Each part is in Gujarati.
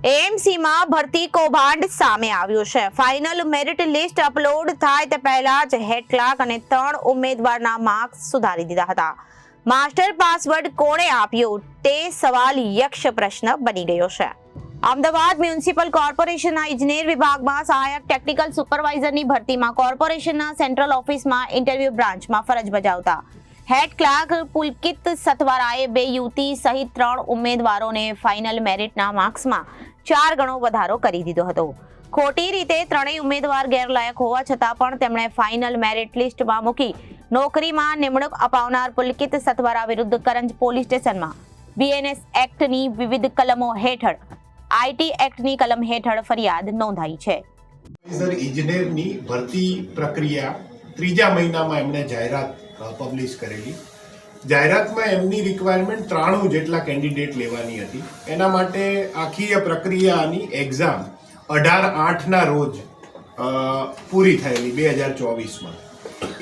એએમસીમાં ભરતી કૌભાંડ સામે આવ્યું છે। ફાઇનલ મેરિટ લિસ્ટ અપલોડ થાય તે પહેલા જ હેડ ક્લાર્ક અને 3 ઉમેદવારના માર્ક્સ સુધારી દીધા હતા। માસ્ટર પાસવર્ડ કોણે આપ્યો તે સવાલ યક્ષ પ્રશ્ન બની ગયો છે। અમદાવાદ મ્યુનિસિપલ કોર્પોરેશનના ઇજનેર વિભાગમાં સહાયક ટેકનિકલ સુપરવાઇઝરની ભરતીમાં કોર્પોરેશનના સેન્ટ્રલ ઓફિસમાં ઇન્ટરવ્યુ બ્રાન્ચમાં ફરજ બજાવતા હેડ ક્લાર્ક પુલકિત સથવારાએ 2 યુવતી સહિત 3 ઉમેદવારોને ફાઇનલ મેરિટના માર્ક્સમાં 4 ગણો વધારો કરી દીધો હતો। ખોટી રીતે 3 ઉમેદવાર ગેરલાયક હોવા છતાં પણ તેમણે ફાઇનલ મેરિટ લિસ્ટમાં મૂકી નોકરીમાં નિમણૂક અપાવનાર પુલકિત સથવારા વિરુદ્ધ કરંજ પોલીસ સ્ટેશનમાં બીએનએસ એક્ટની વિવિધ કલમો હેઠળ આઈટી એક્ટની કલમ હેઠળ ફરિયાદ નોંધાઈ છે। ઇજનેરની ભરતી પ્રક્રિયા 3જા મહિનામાં એમણે જાહેરાત પબ્લિશ કરેલી। જાહેરાતમાં એમની રિક્વાયરમેન્ટ 93 જેટલા કેન્ડિડેટ લેવાની હતી। એના માટે આખી આ પ્રક્રિયાની એક્ઝામ 18/8ના રોજ પૂરી થયેલી 2024માં।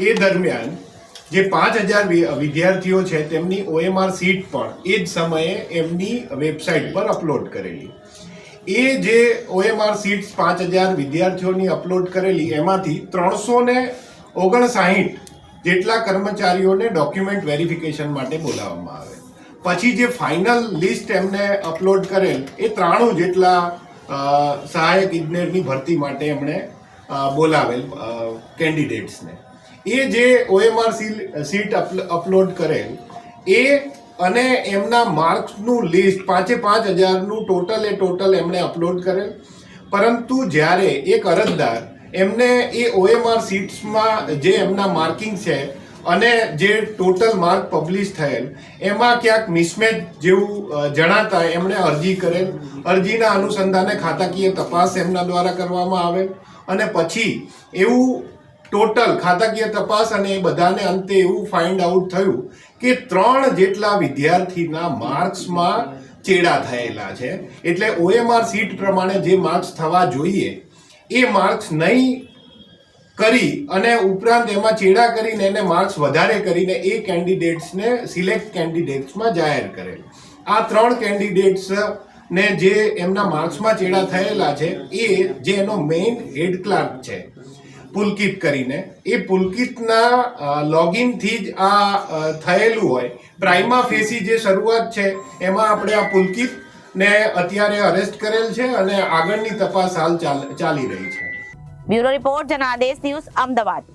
એ દરમિયાન જે 5000 વિદ્યાર્થીઓ છે તેમની OMR સીટ પણ એ જ સમયે એમની વેબસાઇટ પર અપલોડ કરેલી। એ જે OMR સીટ્સ 5000 વિદ્યાર્થીઓની અપલોડ કરેલી એમાંથી 359 જેટલા કર્મચારીઓને ડોક્યુમેન્ટ વેરિફિકેશન માટે બોલાવવામાં આવે। પછી જે ફાઇનલ લિસ્ટ એમને અપલોડ કરેલ એ 93 જેટલા સહાયક ઇજનેરની ભરતી માટે એમણે બોલાવેલ કેન્ડિડેટ્સને। એ જે OMR સીટ અપલોડ કરેલ એ અને એમના માર્ક્સનું લિસ્ટ 5000નું ટોટલ એમણે અપલોડ કરેલ। પરંતુ જ્યારે એક અરજદાર એમને એ OMR સીટ્સમાં જે એમના માર્કિંગ છે અને જે ટોટલ માર્ક પબ્લિશ થયેલ એમાં ક્યાંક મિસમેચ જેવું જણાતા એમણે અરજી કરેલ। અરજીના અનુસંધાને ખાતાકીય તપાસ એમના દ્વારા કરવામાં આવેલ અને પછી એવું ટોટલ ખાતાકીય તપાસ અને એ બધાને અંતે એવું ફાઇન્ડ આઉટ થયું કે 3 જેટલા વિદ્યાર્થીના માર્ક્સમાં ચેડા થયેલા છે। એટલે OMR સીટ પ્રમાણે જે માર્ક્સ થવા જોઈએ એ માર્ક્સ નહીં કરી અને ઉપરાંત એમાં ચેડા કરીને એને માર્ક્સ વધારે કરીને એ કેન્ડિડેટ્સને સિલેક્ટ કેન્ડિડેટ્સમાં જાહેર કરેલ। આ 3 કેન્ડિડેટ્સ ને જે એમના માર્ક્સમાં ચેડા થયેલા છે એ જે એનો મેઇન હેડ ક્લાર્ક છે પુલકિત કરીને, એ પુલકિતના લોગિનથી જ આ થયેલું હોય। પ્રાઇમા ફેસી જે શરૂઆત છે એમાં આપણે આ પુલકિતને અત્યારે અરેસ્ટ કરેલ છે અને આગળની તપાસ હાલ ચાલી રહી છે। Bureau report Janadesh news Ahmedabad.